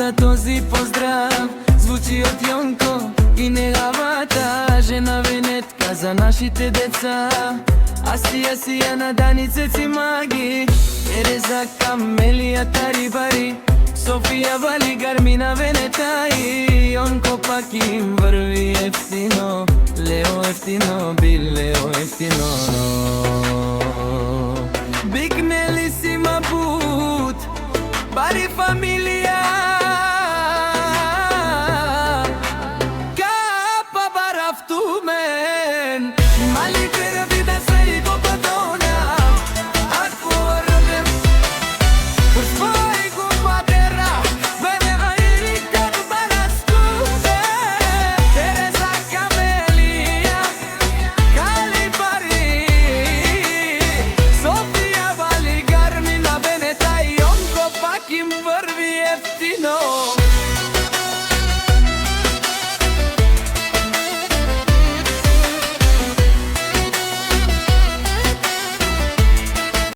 за този поздрав звучи от Йонко и неговата жена Венетка за нашите деца. Асия на Даница Цимаги, Тереза, Камелия, Тарибари, София, Вали, Гармина, Венета и Йонко пак им върви ефтино. Лео ефтино, Билео ефтино. Bignelissima put, Bari familia Kappa baraftumen Mali per vida sei go padona Akvarem Por